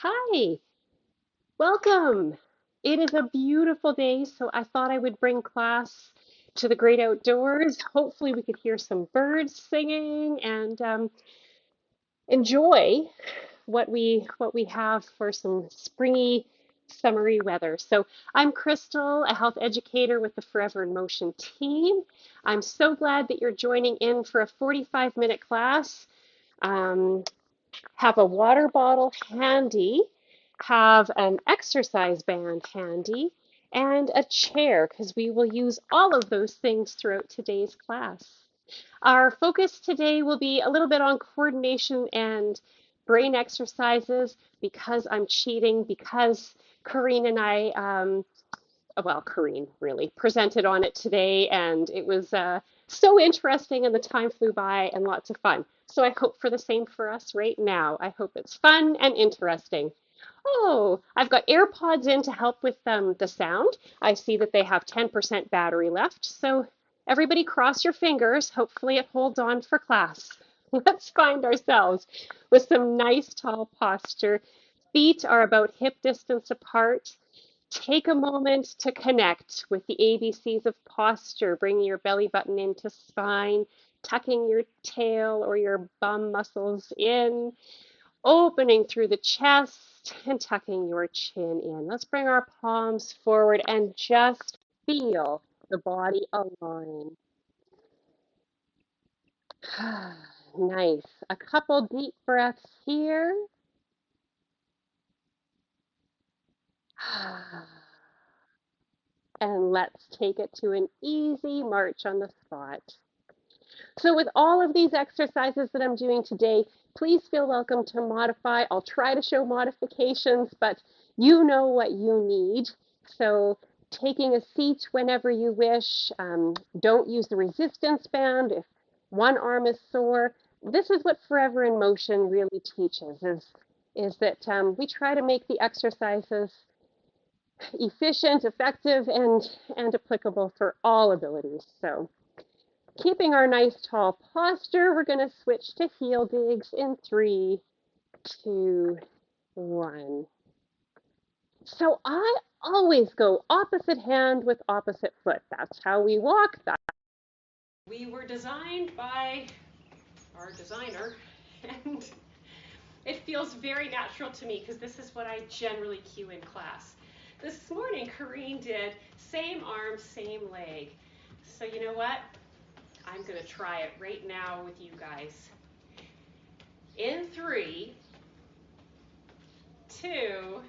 Hi, welcome. It is a beautiful day, so I thought I would bring class to the great outdoors. Hopefully, we could hear some birds singing and enjoy what we have for some springy, summery weather. So I'm Crystal, a health educator with the Forever in Motion team. I'm so glad that you're joining in for a 45-minute class. Um, have a water bottle handy, have an exercise band handy, and a chair because we will use all of those things throughout today's class. Our focus today will be a little bit on coordination and brain exercises because I'm cheating, because Corrine and I well, Corrine really presented on it today, and it was so interesting, and the time flew by and lots of fun. So I hope for the same for us right now. I hope it's fun and interesting. Oh, I've got AirPods in to help with the sound. I see that they have 10% battery left. So everybody cross your fingers. Hopefully it holds on for class. Let's find ourselves with some nice tall posture. Feet are about hip distance apart. Take a moment to connect with the ABCs of posture, bringing your belly button into spine, tucking your tail or your bum muscles in, opening through the chest and tucking your chin in. Let's bring our palms forward and just feel the body align. Nice. A couple deep breaths here. And let's take it to an easy march on the spot. So with all of these exercises that I'm doing today, please feel welcome to modify. I'll try to show modifications, but you know what you need. So taking a seat whenever you wish. Don't use the resistance band if one arm is sore. This is what Forever in Motion really teaches, is that we try to make the exercises efficient, effective, and applicable for all abilities. So keeping our nice tall posture, we're going to switch to heel digs in 3, 2, 1. So I always go opposite hand with opposite foot. That's how we walk. We were designed by our designer, and it feels very natural to me because this is what I generally cue in class. This morning, Corrine did same arm, same leg. So you know what? I'm going to try it right now with you guys. In 3, 2,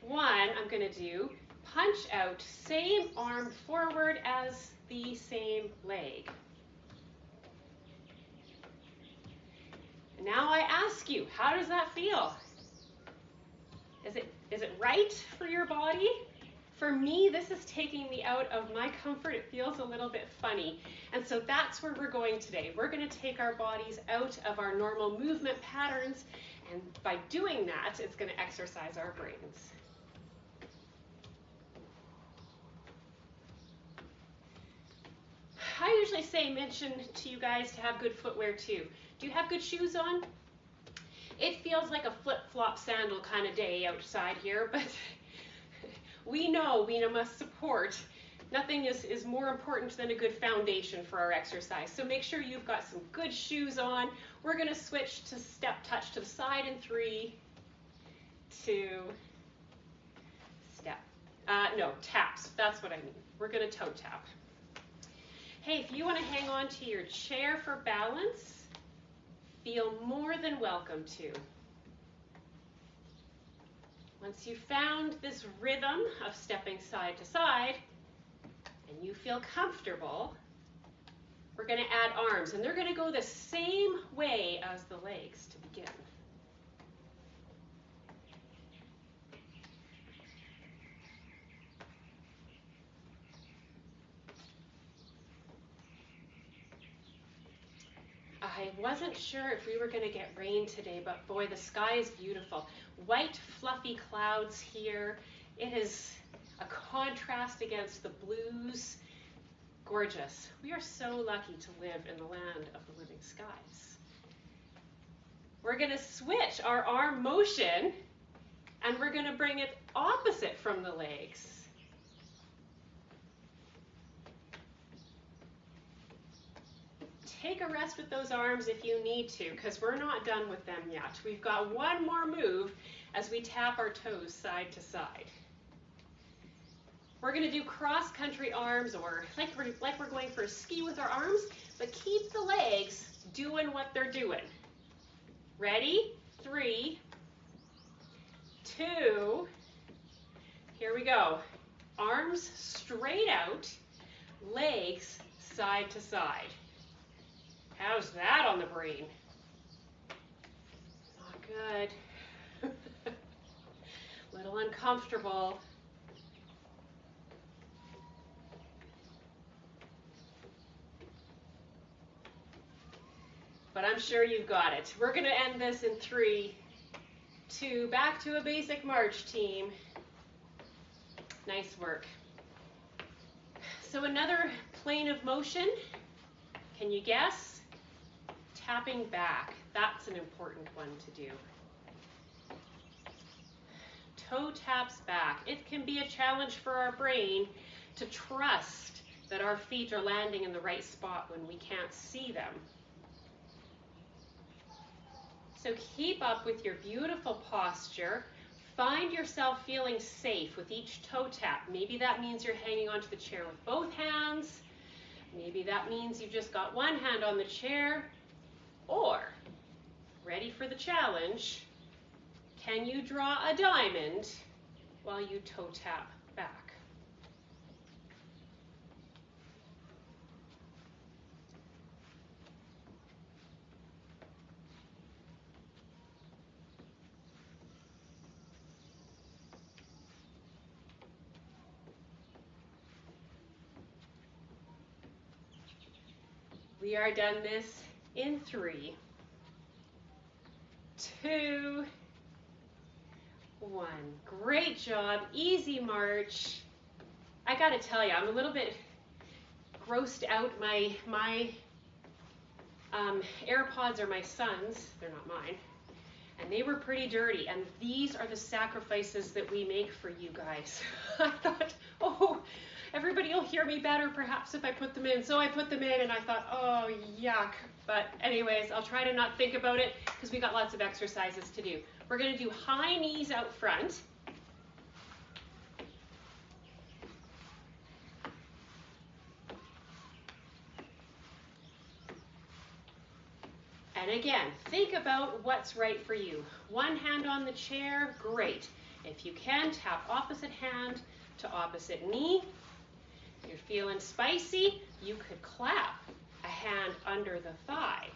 1, I'm going to do punch out, same arm forward as the same leg. And now I ask you, how does that feel? Is it right for your body? For me, this is taking me out of my comfort. It feels a little bit funny. And so that's where we're going today. We're going to take our bodies out of our normal movement patterns. And by doing that, it's going to exercise our brains. I usually mention to you guys to have good footwear too. Do you have good shoes on? It feels like a flip-flop sandal kind of day outside here, but we know we must support. Nothing is more important than a good foundation for our exercise. So make sure you've got some good shoes on. We're going to switch to step touch to the side in 3, 2, step. No, taps. That's what I mean. We're going to toe tap. Hey, if you want to hang on to your chair for balance, feel more than welcome to. Once you've found this rhythm of stepping side to side, and you feel comfortable, we're going to add arms, and they're going to go the same way as the legs to begin. I wasn't sure if we were going to get rain today, but boy, the sky is beautiful. White, fluffy clouds here. It is a contrast against the blues. Gorgeous. We are so lucky to live in the land of the living skies. we're going to switch our arm motion and we're going to bring it opposite from the legs. Take a rest with those arms if you need to, because we're not done with them yet. We've got one more move as we tap our toes side to side. We're going to do cross-country arms, or like we're going for a ski with our arms, but keep the legs doing what they're doing. Ready? 3, 2, here we go. Arms straight out, legs side to side. How's that on the brain? Not good. Little uncomfortable. But I'm sure you've got it. We're going to end this in 3, 2, back to a basic march, team. Nice work. So another plane of motion, can you guess? Tapping back. That's an important one to do. Toe taps back. It can be a challenge for our brain to trust that our feet are landing in the right spot when we can't see them. So keep up with your beautiful posture. Find yourself feeling safe with each toe tap. Maybe that means you're hanging onto the chair with both hands. Maybe that means you've just got one hand on the chair. Or, ready for the challenge, can you draw a diamond while you toe tap back? We are done this in 3, 2, 1. Great job. Easy march. I got to tell you, I'm a little bit grossed out. My AirPods are my son's. They're not mine. And they were pretty dirty. And these are the sacrifices that we make for you guys. I thought, oh, everybody will hear me better perhaps if I put them in. So I put them in and I thought, oh, yuck. But anyways, I'll try to not think about it because we got lots of exercises to do. We're going to do high knees out front. And again, think about what's right for you. One hand on the chair, great. If you can, tap opposite hand to opposite knee. If you're feeling spicy, you could clap a hand under the thigh.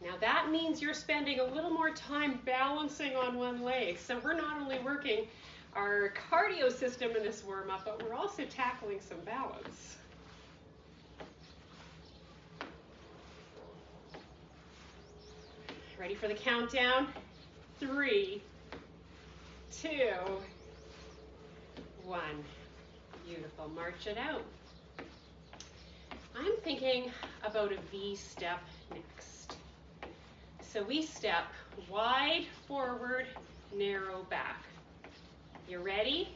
Now that means you're spending a little more time balancing on one leg. So we're not only working our cardio system in this warm-up, but we're also tackling some balance. Ready for the countdown? 3, 2, 1. Beautiful. March it out. I'm thinking about a V step next. So we step wide forward, narrow back. You ready?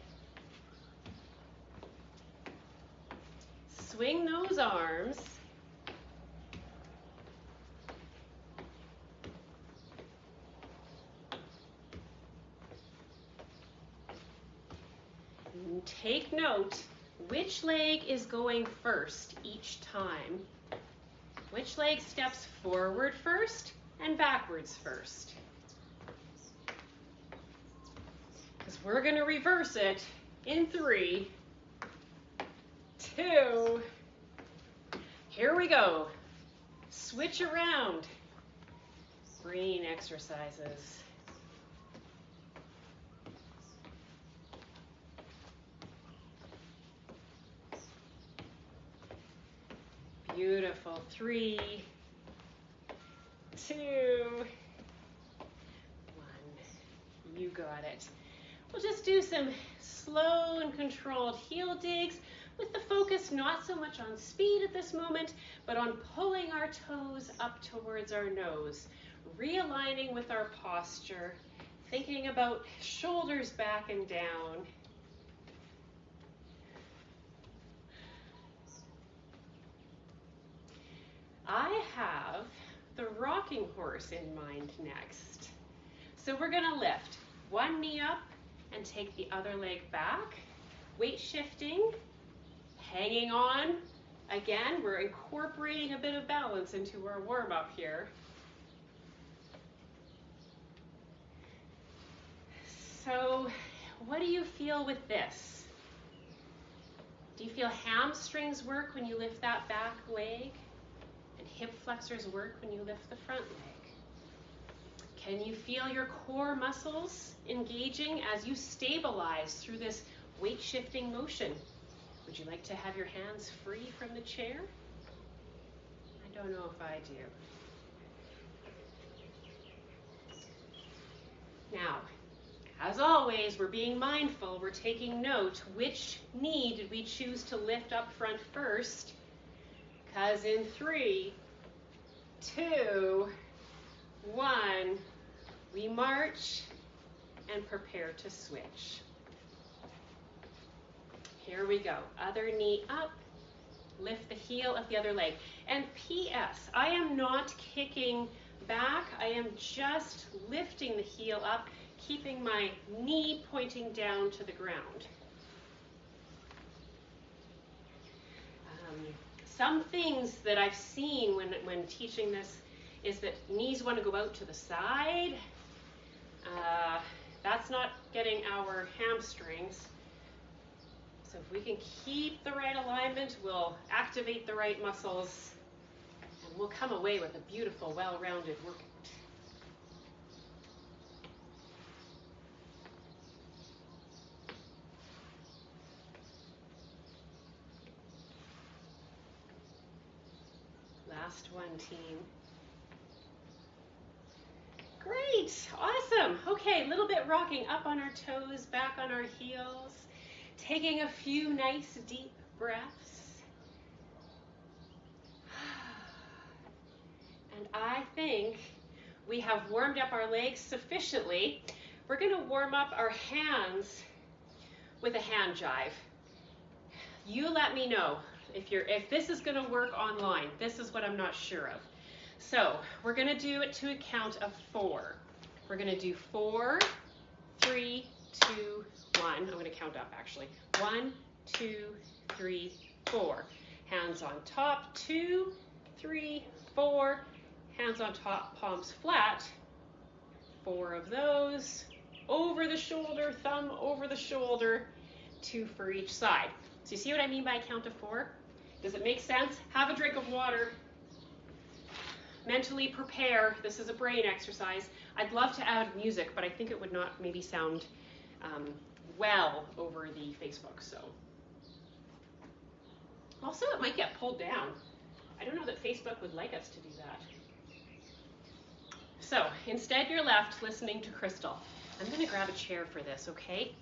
Swing those arms. Take note, which leg is going first each time? Which leg steps forward first and backwards first? Because we're going to reverse it in 3, 2, here we go. Switch around. Brain exercises. Beautiful. 3, 2, 1. You got it. We'll just do some slow and controlled heel digs with the focus not so much on speed at this moment, but on pulling our toes up towards our nose. realigning with our posture, thinking about shoulders back and down. I have the rocking horse in mind next. So we're going to lift one knee up and take the other leg back. Weight shifting, hanging on. Again, we're incorporating a bit of balance into our warm-up here. So what do you feel with this? Do you feel hamstrings work when you lift that back leg? And hip flexors work when you lift the front leg? Can you feel your core muscles engaging as you stabilize through this weight shifting motion? Would you like to have your hands free from the chair? I don't know if I do. Now, as always, we're being mindful, we're taking note. Which knee did we choose to lift up front first? Because in 3, 2, 1, we march and prepare to switch. Here we go. Other knee up. Lift the heel of the other leg. And P.S. I am not kicking back. I am just lifting the heel up, keeping my knee pointing down to the ground. Some things that I've seen when teaching this is that knees want to go out to the side. That's not getting our hamstrings. So if we can keep the right alignment, we'll activate the right muscles, and we'll come away with a beautiful, well-rounded workout. Last one, team. Great, awesome. Okay, a little bit rocking up on our toes, back on our heels, taking a few nice deep breaths. And I think we have warmed up our legs sufficiently. We're going to warm up our hands with a hand jive. You let me know if this is going to work online. This is what I'm not sure of. So we're going to do it to a count of 4. We're going to do 4, 3, 2, 1. I'm going to count up actually. 1, 2, 3, 4. Hands on top. 2, 3, 4. Hands on top, palms flat. 4 of those. Over the shoulder, thumb over the shoulder. 2 for each side. So you see what I mean by a count of 4? Does it make sense? Have a drink of water. Mentally prepare. This is a brain exercise. I'd love to add music, but I think it would not maybe sound well over the Facebook. So also it might get pulled down. I don't know that Facebook would like us to do that. So instead you're left listening to Crystal. I'm going to grab a chair for this, okay?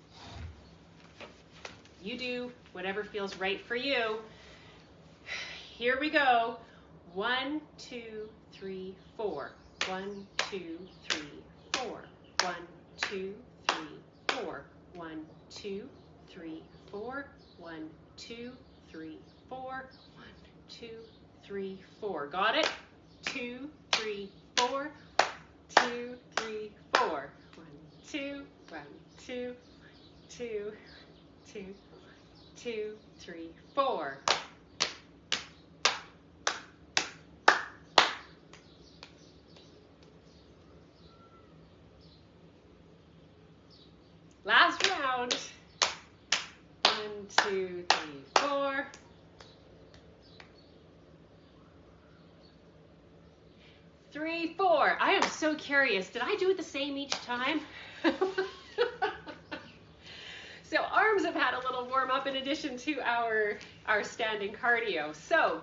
You do whatever feels right for you. Here we go. 1, 2, 3, 4. 1, 2, 3, 4. 1, 2, 3, 4. 1, 2, 3, 4. 1, 2, 3, 4. 1, 2, 3, 4. Got it? 2, 3, 4. 2, 3, 4. 1, 2, 1, 2, 2, 2, 2, 3, 4. Last round. 1, 2, 3, 4. 3, 4. I am so curious. Did I do it the same each time? So arms have had a little warm up in addition to our standing cardio. So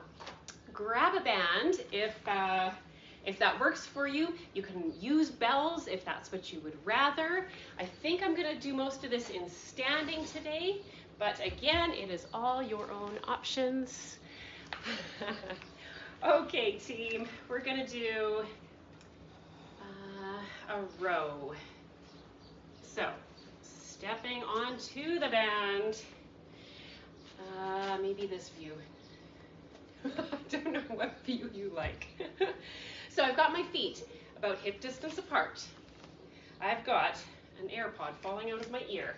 grab a band if that works for you. You can use bells if that's what you would rather. I think I'm going to do most of this in standing today, but again, it is all your own options. Okay, team, we're going to do a row. So, stepping onto the band. Maybe this view. I don't know what view you like. So I've got my feet about hip distance apart. I've got an AirPod falling out of my ear.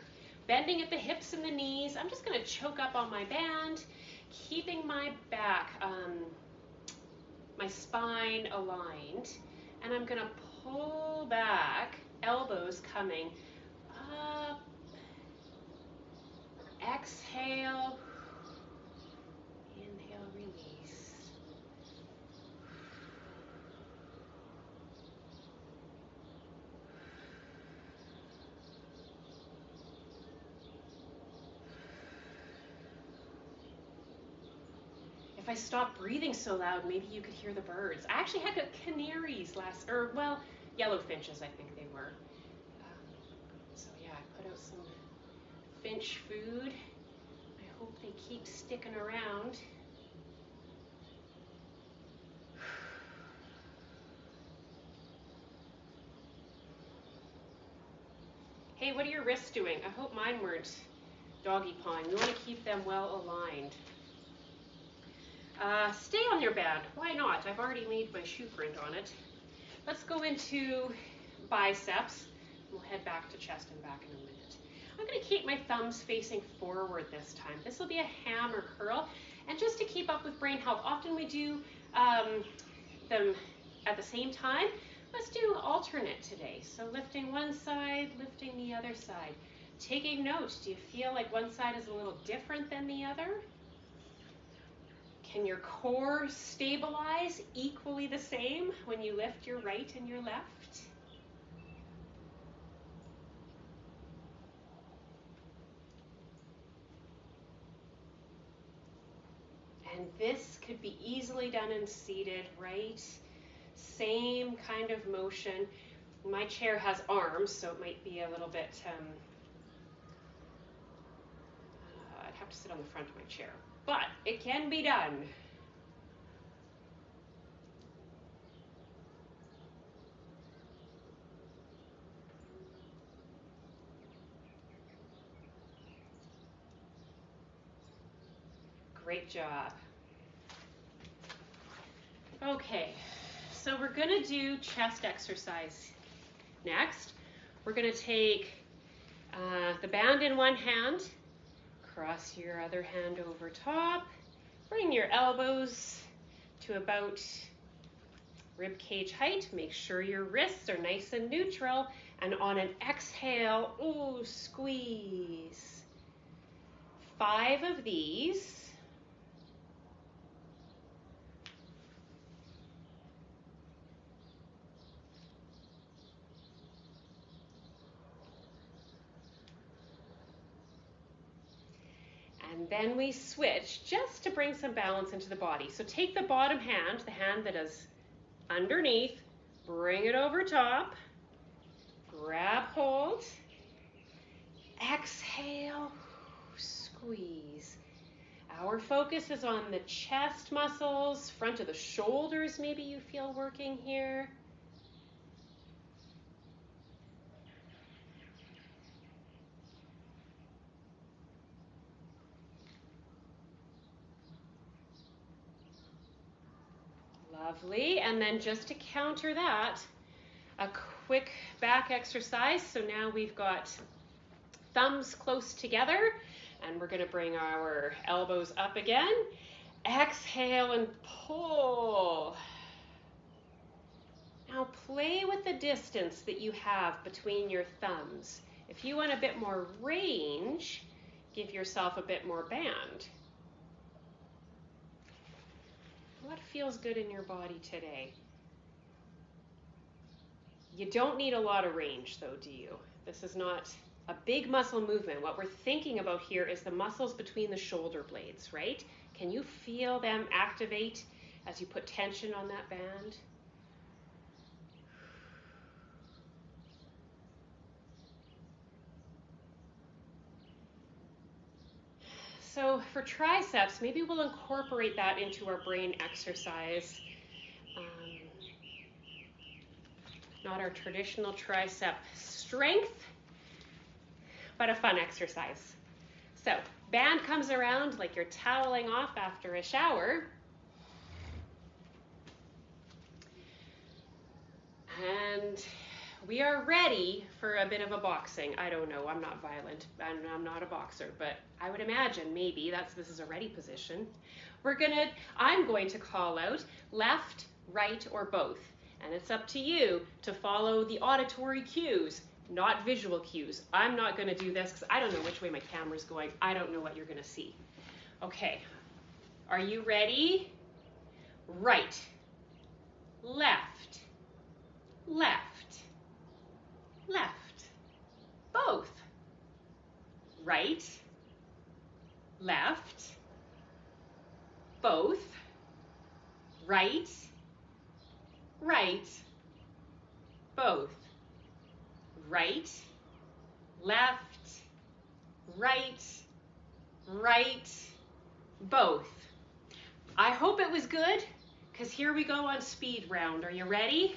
Bending at the hips and the knees. I'm just going to choke up on my band, keeping my back, my spine aligned. And I'm going to pull back, elbows coming up. Exhale. Inhale, release. If I stopped breathing so loud, maybe you could hear the birds. I actually had canaries yellow finches, I think they were. So yeah, I put out some finch food. I hope they keep sticking around. Hey, what are your wrists doing? I hope mine weren't doggy pawing. You want to keep them well aligned. Stay on your band. Why not? I've already made my shoe print on it. Let's go into biceps. We'll head back to chest and back in a minute. I'm going to keep my thumbs facing forward this time. This will be a hammer curl. And just to keep up with brain health, often we do them at the same time. Let's do alternate today. So lifting one side, lifting the other side. Taking note, do you feel like one side is a little different than the other? Can your core stabilize equally the same when you lift your right and your left? And this could be easily done and seated, right? Same kind of motion. My chair has arms, so it might be a little bit, I'd have to sit on the front of my chair. But it can be done. Great job. Okay, so we're gonna do chest exercise next. We're gonna take the band in one hand, cross your other hand over top, bring your elbows to about rib cage height. Make sure your wrists are nice and neutral, and on an exhale, ooh, squeeze. 5 of these. And then we switch just to bring some balance into the body. So take the bottom hand, the hand that is underneath, bring it over top, grab hold, exhale, squeeze. Our focus is on the chest muscles, front of the shoulders, maybe you feel working here. Lovely, and then just to counter that, a quick back exercise. So now we've got thumbs close together, and we're going to bring our elbows up again. Exhale and pull. Now play with the distance that you have between your thumbs. If you want a bit more range, give yourself a bit more band. What feels good in your body today? You don't need a lot of range though, do you? This is not a big muscle movement. What we're thinking about here is the muscles between the shoulder blades, right? Can you feel them activate as you put tension on that band? So for triceps, maybe we'll incorporate that into our brain exercise. Not our traditional tricep strength, but a fun exercise. So, band comes around like you're toweling off after a shower. And we are ready for a bit of a boxing. I don't know, I'm not violent, I'm not a boxer, but I would imagine maybe this is a ready position. I'm going to call out left, right, or both. And it's up to you to follow the auditory cues, not visual cues. I'm not going to do this because I don't know which way my camera's going. I don't know what you're going to see. Okay, are you ready? Right, left, left, left, both. Right, left, both. Right, right, both. Right, left, right, right, both. I hope it was good, because here we go on speed round. Are you ready?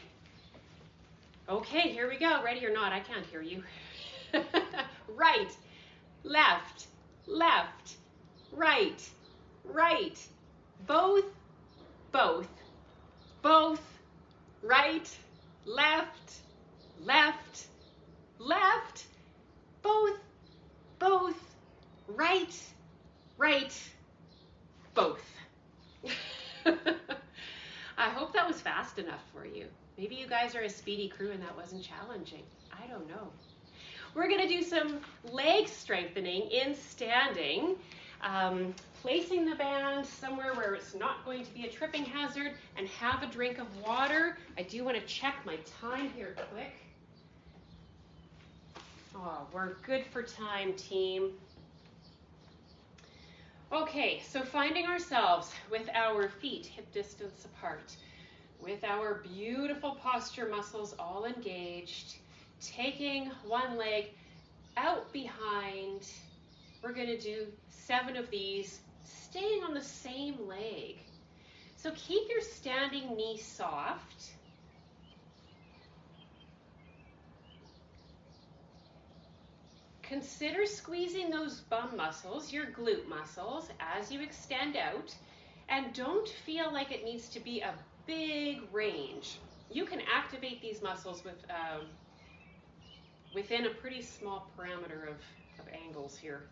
Okay, here we go. Ready or not, I can't hear you. Right, left, left, right, right, both, both, both, right, left, left, left, both, both, right, right, both. I hope that was fast enough for you. Maybe you guys are a speedy crew and that wasn't challenging. I don't know. We're going to do some leg strengthening in standing, placing the band somewhere where it's not going to be a tripping hazard, and have a drink of water. I do want to check my time here quick. Oh, we're good for time, team. Okay, so finding ourselves with our feet hip distance apart, with our beautiful posture muscles all engaged, taking one leg out behind. We're going to do 7 of these, staying on the same leg. So keep your standing knee soft. Consider squeezing those bum muscles, your glute muscles, as you extend out. And don't feel like it needs to be a big range. You can activate these muscles within a pretty small parameter of angles here.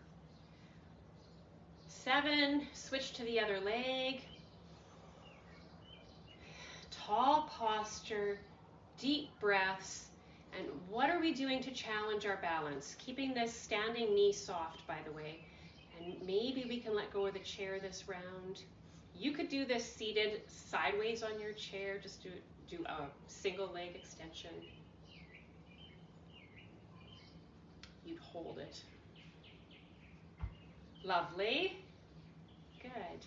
7, switch to the other leg. Tall posture, deep breaths. And what are we doing to challenge our balance? Keeping this standing knee soft, by the way. And maybe we can let go of the chair this round. You could do this seated sideways on your chair. Just do a single leg extension. You'd hold it. Lovely. Good.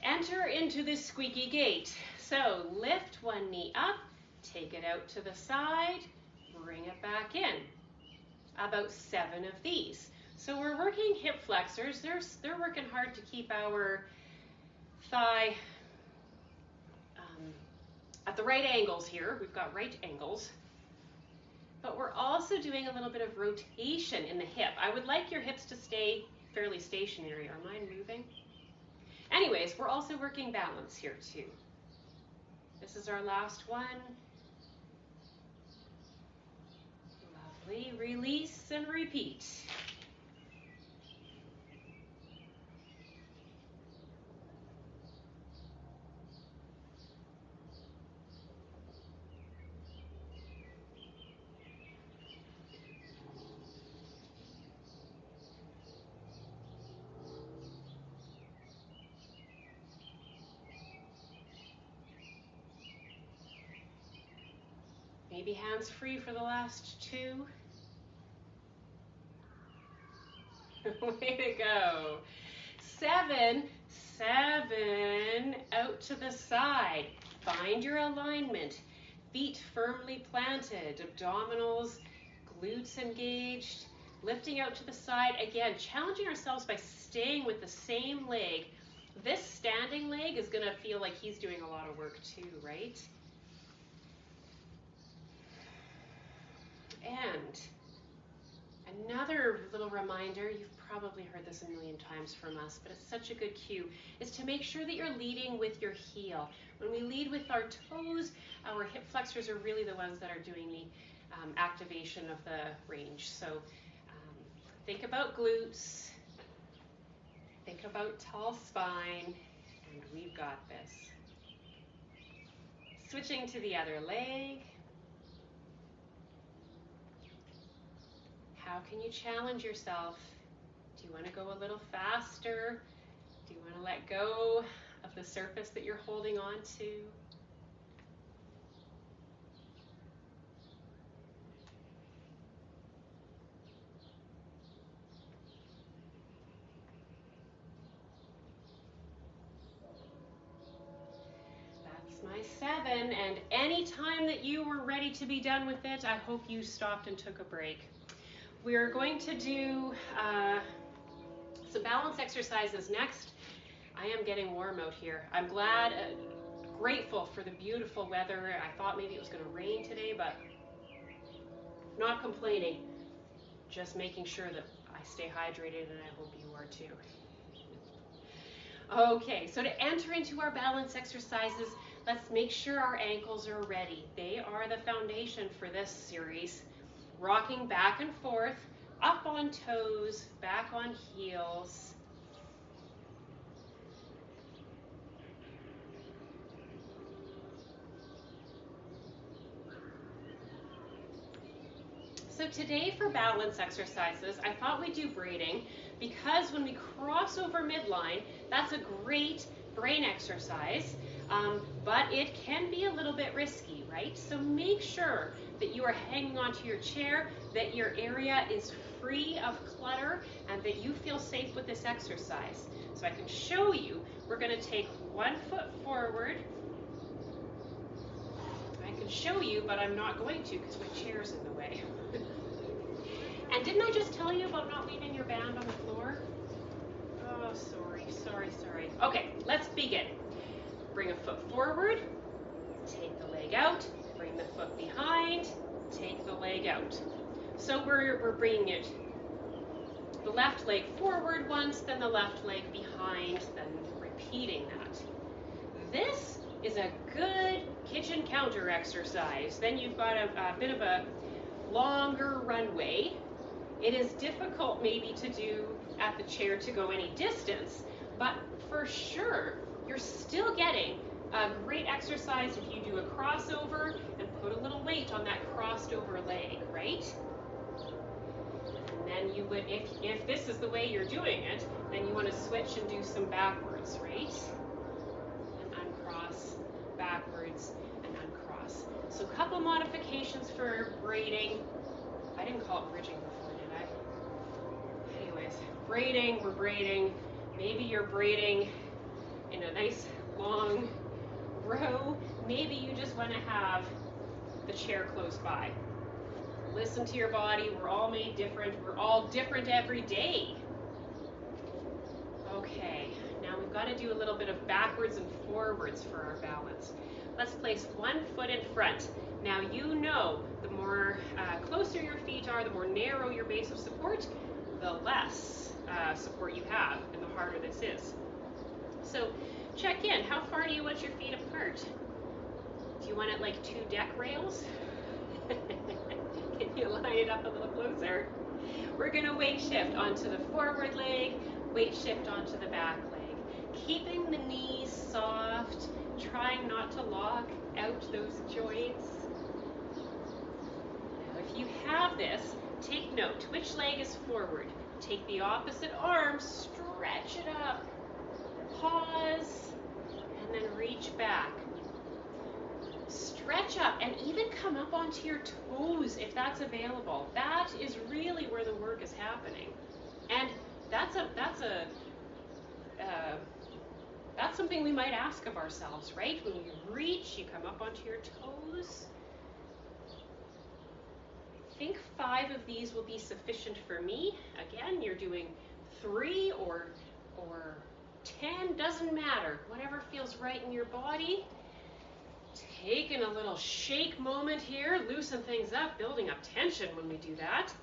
Enter into this squeaky gait. So lift one knee up, take it out to the side, bring it back in. About 7 of these. So we're working hip flexors. They're working hard to keep our thigh at the right angles here. We've got right angles. But we're also doing a little bit of rotation in the hip. I would like your hips to stay fairly stationary. Are mine moving? Anyways, we're also working balance here too. This is our last one. Lovely. Release and repeat. Maybe hands free for the last 2. Way to go. 7, out to the side. Find your alignment. Feet firmly planted, abdominals, glutes engaged, lifting out to the side. Again, challenging ourselves by staying with the same leg. This standing leg is going to feel like he's doing a lot of work too, right? And another little reminder, you've probably heard this a million times from us, but it's such a good cue, is to make sure that you're leading with your heel. When we lead with our toes, our hip flexors are really the ones that are doing the activation of the range. So think about glutes, think about tall spine, and we've got this. Switching to the other leg. How can you challenge yourself? Do you want to go a little faster? Do you want to let go of the surface that you're holding on to? That's my 7, and any time that you were ready to be done with it, I hope you stopped and took a break. We're going to do some balance exercises next. I am getting warm out here. I'm glad, grateful for the beautiful weather. I thought maybe it was going to rain today, but not complaining. Just making sure that I stay hydrated, and I hope you are too. Okay, so to enter into our balance exercises, let's make sure our ankles are ready. They are the foundation for this series. Rocking back and forth, up on toes, back on heels. So today for balance exercises, I thought we'd do braiding because when we cross over midline, that's a great brain exercise, but it can be a little bit risky, right? So make sure that you are hanging onto your chair, that your area is free of clutter, and that you feel safe with this exercise. So I can show you, we're going to take 1 foot forward. I can show you, but I'm not going to because my chair's in the way. And didn't I just tell you about not leaving your band on the floor? Oh, sorry. Okay, let's begin. Bring a foot forward, take the leg out, bring the foot behind, take the leg out. So we're bringing it, the left leg forward once, then the left leg behind, then repeating that. This is a good kitchen counter exercise. Then you've got a bit of a longer runway. It is difficult maybe to do at the chair to go any distance, but for sure, you're still getting a great exercise if you do a crossover and put a little weight on that crossed over leg, right? And then you would, if this is the way you're doing it, then you want to switch and do some backwards, right? And uncross, backwards, and uncross. So a couple modifications for braiding. I didn't call it bridging before, did I? Anyways, braiding, we're braiding. Maybe you're braiding in a nice long row. Maybe you just want to have the chair close by. Listen to your body. We're all made different. We're all different every day. Okay, now we've got to do a little bit of backwards and forwards for our balance. Let's place 1 foot in front. Now you know the more closer your feet are, the more narrow your base of support, the less support you have and the harder this is. So check in. How far do you want your feet apart? Do you want it like 2 deck rails? Can you line it up a little closer? We're going to weight shift onto the forward leg, weight shift onto the back leg. Keeping the knees soft, trying not to lock out those joints. Now, if you have this, take note. Which leg is forward? Take the opposite arm, stretch it up, pause, and then reach back. Stretch up and even come up onto your toes if that's available. That is really where the work is happening. And that's something we might ask of ourselves, right? When you reach, you come up onto your toes. I think 5 of these will be sufficient for me. Again, you're doing 3 or 10, doesn't matter. Whatever feels right in your body. Taking a little shake moment here, loosen things up, building up tension when we do that.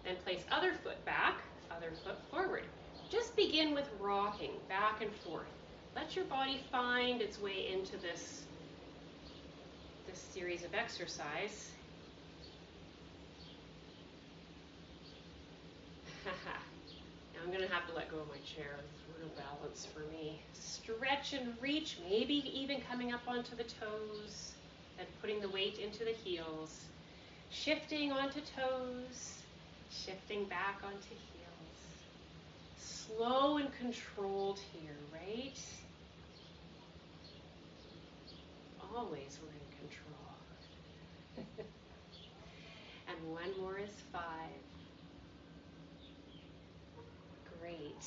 Then place other foot back, other foot forward. Just begin with rocking back and forth. Let your body find its way into this series of exercise. Now I'm going to have to let go of my chair. It's real balance for me. Stretch and reach, maybe even coming up onto the toes and putting the weight into the heels. Shifting onto toes, shifting back onto heels. Slow and controlled here, right? Always we're in control. And one more is 5. Great.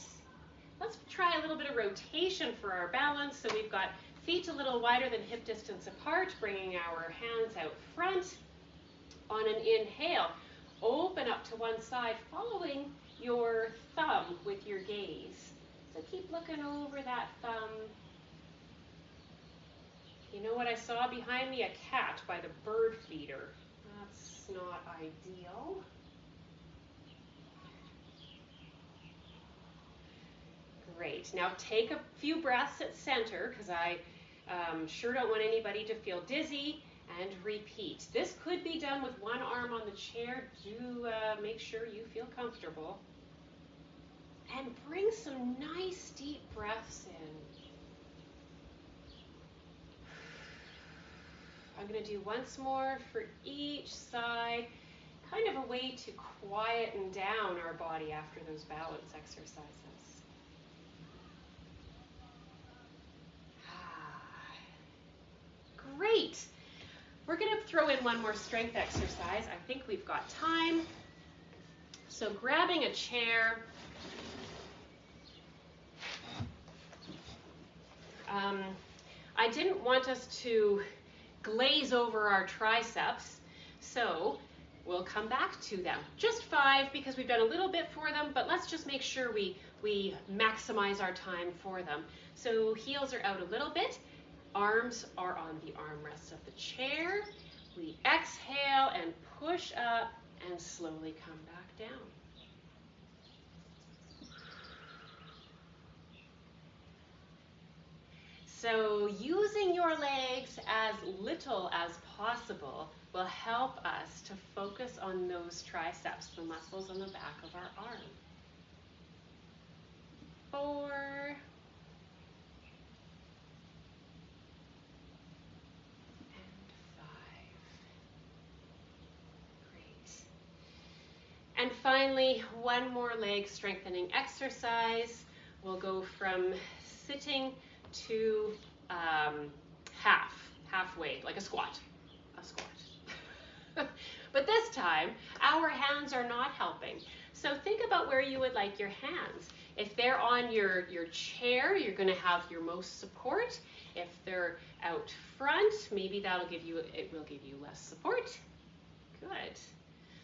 Let's try a little bit of rotation for our balance. So we've got feet a little wider than hip distance apart, bringing our hands out front. On an inhale, open up to one side, following your thumb with your gaze. So keep looking over that thumb. You know what I saw behind me? A cat by the bird feeder. That's not ideal. Great. Now take a few breaths at center, because I sure don't want anybody to feel dizzy, and repeat. This could be done with one arm on the chair. Do make sure you feel comfortable. And bring some nice deep breaths in. I'm going to do once more for each side, kind of a way to quieten down our body after those balance exercises. Great. We're going to throw in one more strength exercise. I think we've got time. So grabbing a chair. I didn't want us to glaze over our triceps, so we'll come back to them. Just 5 because we've done a little bit for them, but let's just make sure we maximize our time for them. So heels are out a little bit. Arms are on the armrests of the chair. We exhale and push up and slowly come back down. So using your legs as little as possible will help us to focus on those triceps, the muscles on the back of our arm. 4. And finally, one more leg strengthening exercise. We'll go from sitting to halfway, like a squat. But this time, our hands are not helping. So think about where you would like your hands. If they're on your chair, you're going to have your most support. If they're out front, maybe it will give you less support. Good.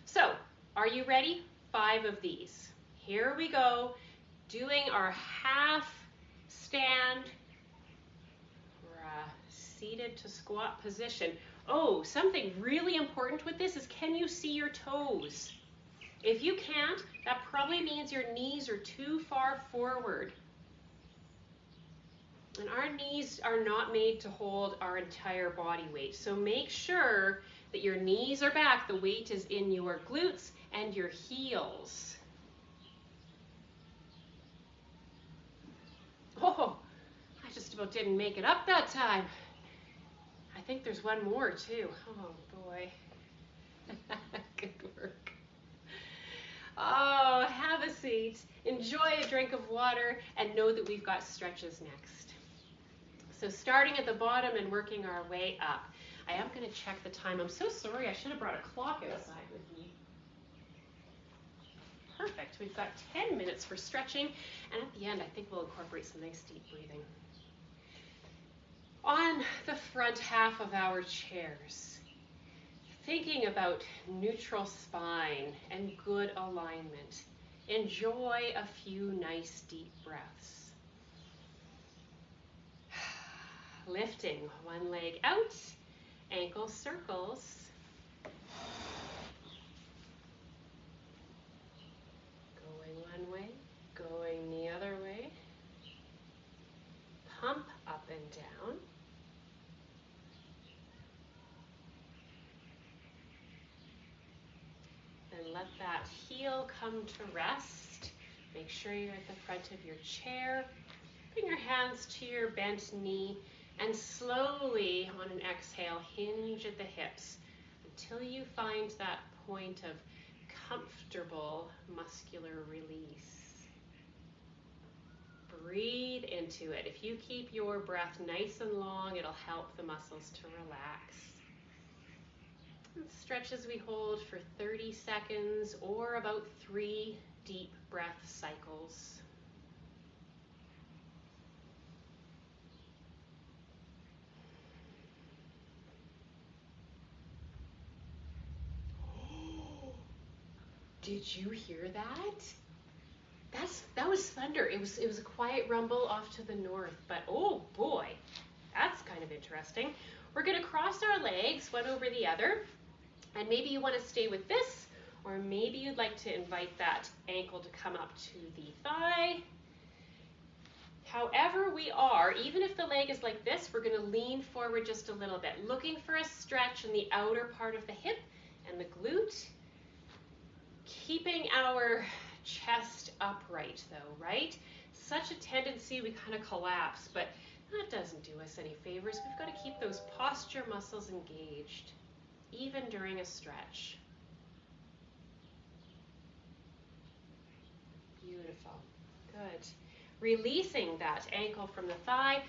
So, are you ready? 5 of these. Here we go. Doing our half stand. We're seated to squat position. Oh, something really important with this is, can you see your toes? If you can't, that probably means your knees are too far forward. And our knees are not made to hold our entire body weight. So make sure that your knees are back. The weight is in your glutes and your heels. Oh, I just about didn't make it up that time. I think there's one more too. Oh boy. Good work. Oh, have a seat, enjoy a drink of water, and know that we've got stretches next. So starting at the bottom and working our way up. I am going to check the time. I'm so sorry, I should have brought a clock outside with me. Perfect, we've got 10 minutes for stretching, and at the end I think we'll incorporate some nice deep breathing. On the front half of our chairs, thinking about neutral spine and good alignment, enjoy a few nice deep breaths. Lifting one leg out ankle circles. Going one way, going the other way. Pump up and down. Then let that heel come to rest. Make sure you're at the front of your chair. Bring your hands to your bent knee and slowly on an exhale, hinge at the hips until you find that point of comfortable muscular release. Breathe into it. If you keep your breath nice and long, it'll help the muscles to relax. And stretch as we hold for 30 seconds or about 3 deep breath cycles. Did you hear that? That was thunder. It was a quiet rumble off to the north, but oh boy, that's kind of interesting. We're going to cross our legs one over the other, and maybe you want to stay with this, or maybe you'd like to invite that ankle to come up to the thigh. However we are, even if the leg is like this, we're going to lean forward just a little bit, looking for a stretch in the outer part of the hip and the glute. Keeping our chest upright though, right? Such a tendency we kind of collapse, but that doesn't do us any favors. We've got to keep those posture muscles engaged, even during a stretch. Beautiful. Good. Releasing that ankle from the thigh,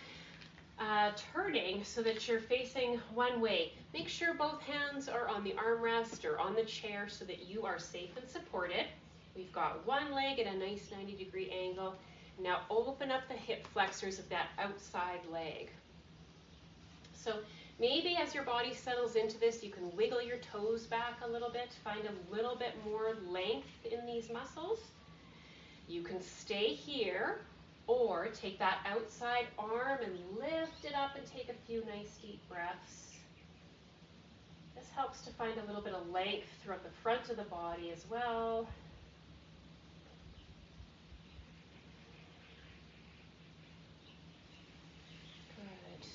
turning so that you're facing one way. Make sure both hands are on the armrest or on the chair so that you are safe and supported. We've got one leg at a nice 90-degree angle. Now open up the hip flexors of that outside leg. So maybe as your body settles into this, you can wiggle your toes back a little bit, find a little bit more length in these muscles. You can stay here, or take that outside arm and lift it up and take a few nice deep breaths. This helps to find a little bit of length throughout the front of the body as well. Good.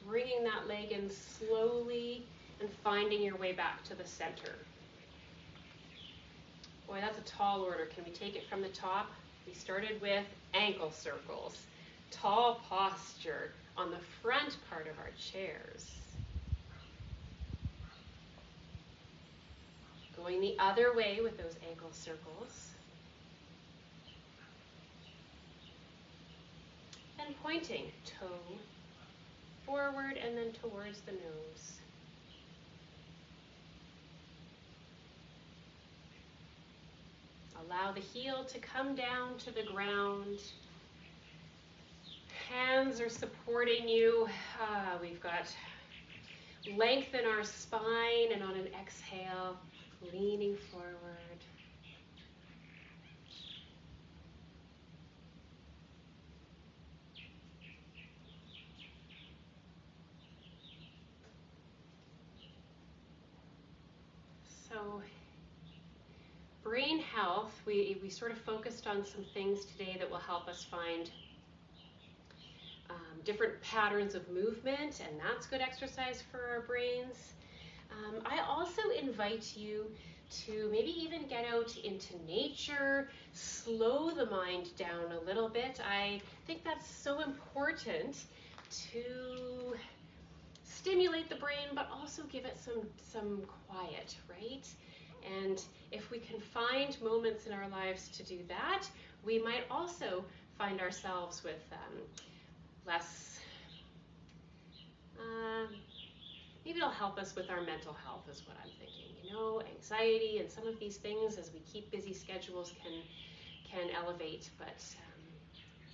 Bringing that leg in slowly and finding your way back to the center. Boy, that's a tall order. Can we take it from the top? We started with ankle circles, tall posture on the front part of our chairs. Going the other way with those ankle circles. And pointing, toe forward and then towards the nose. Allow the heel to come down to the ground. Hands are supporting you. We've got length in our spine, and on an exhale, leaning forward. So, brain health, we sort of focused on some things today that will help us find different patterns of movement, and that's good exercise for our brains. I also invite you to maybe even get out into nature, slow the mind down a little bit. I think that's so important to stimulate the brain, but also give it some quiet, right? And if we can find moments in our lives to do that, we might also find ourselves with less, maybe it'll help us with our mental health is what I'm thinking. You know, anxiety and some of these things as we keep busy schedules can elevate, but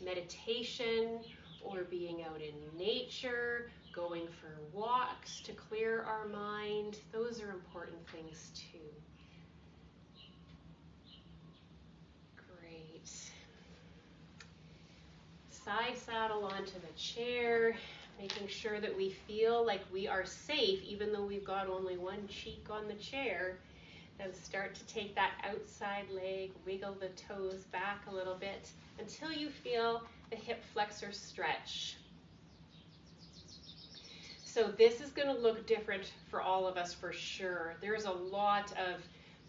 meditation or being out in nature, going for walks to clear our mind, those are important things too. Great. Side saddle onto the chair. Making sure that we feel like we are safe even though we've got only one cheek on the chair. Then start to take that outside leg, wiggle the toes back a little bit until you feel the hip flexor stretch. So this is going to look different for all of us for sure. There's a lot of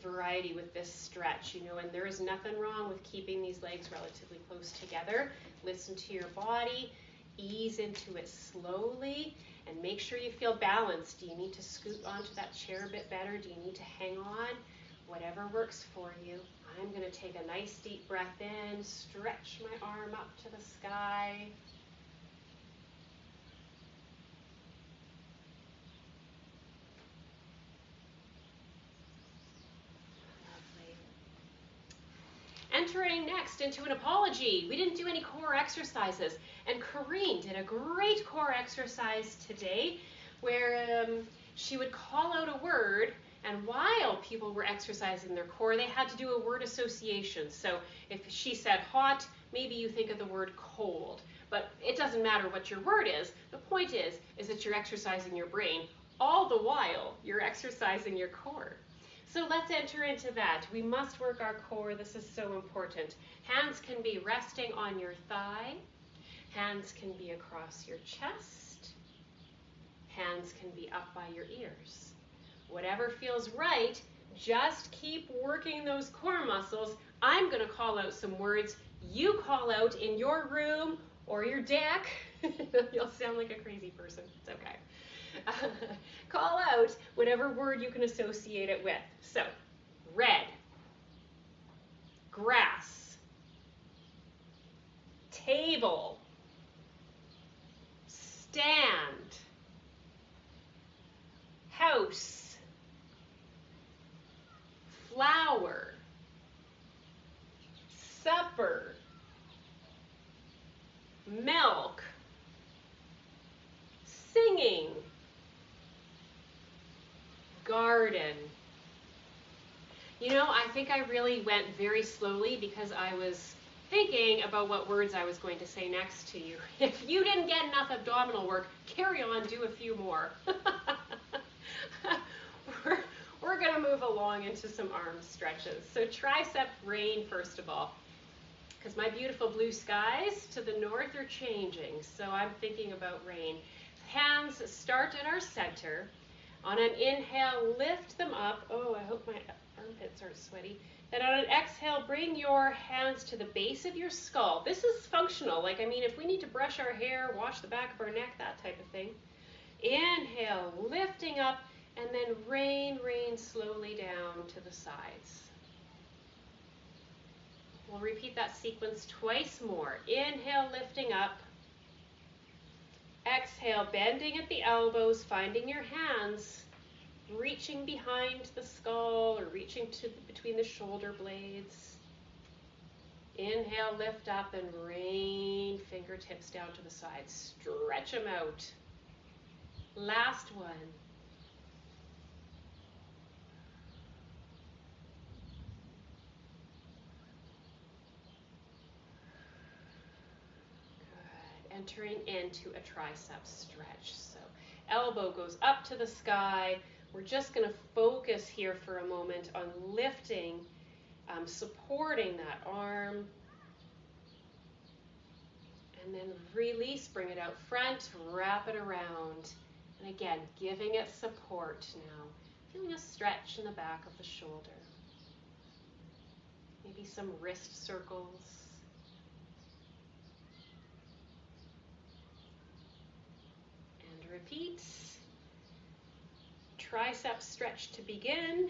variety with this stretch, and there is nothing wrong with keeping these legs relatively close together. Listen to your body, ease into it slowly, and make sure you feel balanced. Do you need to scoot onto that chair a bit better? Do you need to hang on? Whatever works for you. I'm going to take a nice deep breath in, stretch my arm up to the sky. Entering next into an apology. We didn't do any core exercises, and Corrine did a great core exercise today where she would call out a word, and while people were exercising their core, they had to do a word association. So if she said hot, maybe you think of the word cold, but it doesn't matter what your word is. The point is that you're exercising your brain all the while you're exercising your core. So let's enter into that. We must work our core. This is so important. Hands can be resting on your thigh. Hands can be across your chest. Hands can be up by your ears. Whatever feels right, just keep working those core muscles. I'm going to call out some words. You call out in your room or your deck. You'll sound like a crazy person. It's okay. Call out whatever word you can associate it with. So, red, grass, table, stand, house, flower, supper, milk, singing, garden. I think I really went very slowly because I was thinking about what words I was going to say next to you. If you didn't get enough abdominal work, carry on, do a few more. We're going to move along into some arm stretches. So tricep rain first of all, because my beautiful blue skies to the north are changing. So I'm thinking about rain. Hands start at our center. On an inhale, lift them up. Oh, I hope my armpits aren't sweaty. Then on an exhale, bring your hands to the base of your skull. This is functional. If we need to brush our hair, wash the back of our neck, that type of thing. Inhale, lifting up, and then rain slowly down to the sides. We'll repeat that sequence twice more. Inhale, lifting up. Exhale, bending at the elbows, finding your hands, reaching behind the skull or reaching between the shoulder blades. Inhale, lift up and rain fingertips down to the sides. Stretch them out. Last one. Entering into a tricep stretch. So elbow goes up to the sky. We're just going to focus here for a moment on lifting, supporting that arm. And then release, bring it out front, wrap it around. And again, giving it support now. Feeling a stretch in the back of the shoulder. Maybe some wrist circles. Repeat. Tricep stretch to begin.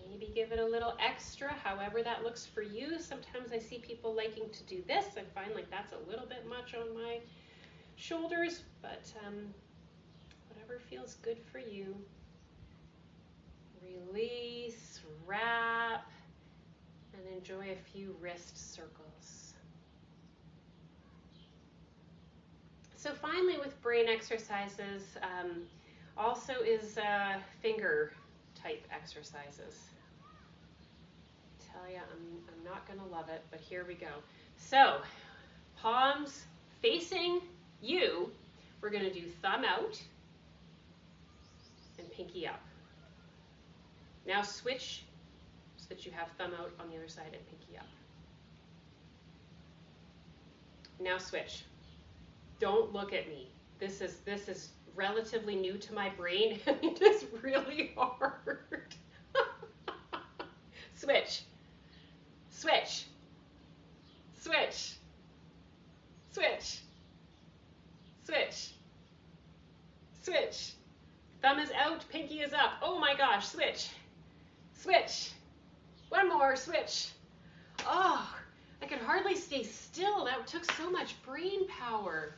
Maybe give it a little extra, however that looks for you. Sometimes I see people liking to do this. I find like that's a little bit much on my shoulders, but whatever feels good for you. Release, wrap, and enjoy a few wrist circles. So finally, with brain exercises, also is finger type exercises. I tell you, I'm not going to love it, but here we go. So palms facing you, We're going to do thumb out and pinky up. Now switch so that you have thumb out on the other side and pinky up. Now switch. Don't look at me. This is relatively new to my brain. It is really hard. Switch. Switch. Switch. Switch. Switch. Switch. Thumb is out, pinky is up. Oh my gosh, switch. Switch. One more, switch. Oh, I could hardly stay still. That took so much brain power.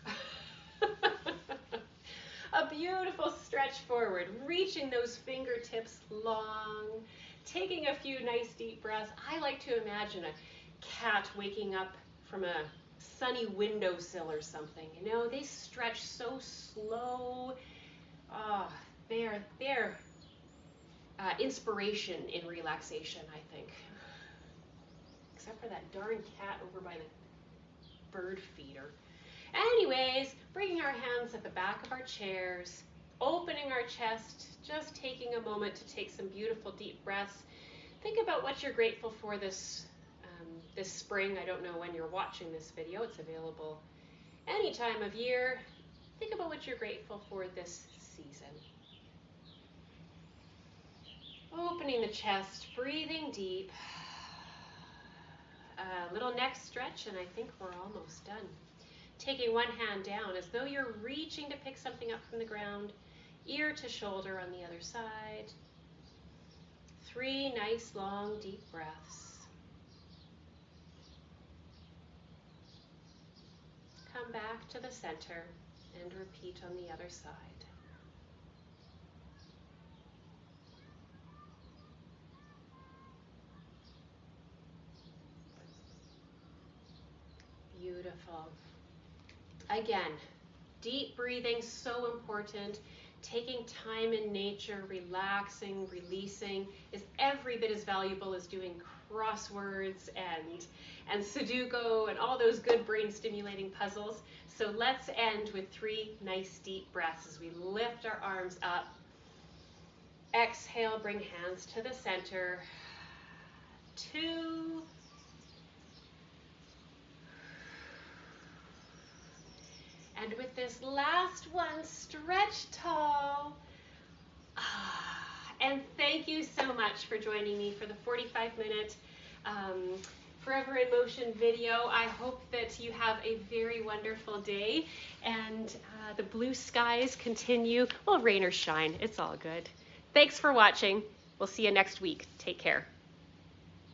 A beautiful stretch forward, reaching those fingertips long, taking a few nice deep breaths. I like to imagine a cat waking up from a sunny windowsill or something. You know, they stretch so slow. They're inspiration in relaxation, I think. Except for that darn cat over by the bird feeder. Anyways, bringing our hands at the back of our chairs, opening our chest, just taking a moment to take some beautiful deep breaths. Think about what you're grateful for this spring. I don't know when you're watching this video. It's available any time of year. Think about what you're grateful for this season. Opening the chest, breathing deep. A little neck stretch, and I think we're almost done. Taking one hand down as though you're reaching to pick something up from the ground, ear to shoulder on the other side. 3 nice, long, deep breaths. Come back to the center and repeat on the other side. Beautiful. Again, deep breathing, so important. Taking time in nature, relaxing, releasing is every bit as valuable as doing crosswords and Sudoku and all those good brain stimulating puzzles. So let's end with 3 nice deep breaths as we lift our arms up. Exhale, bring hands to the center. 2. And with this last one, stretch tall. And thank you so much for joining me for the 45-minute Forever in Motion video. I hope that you have a very wonderful day and the blue skies continue. Well, rain or shine, it's all good. Thanks for watching. We'll see you next week. Take care.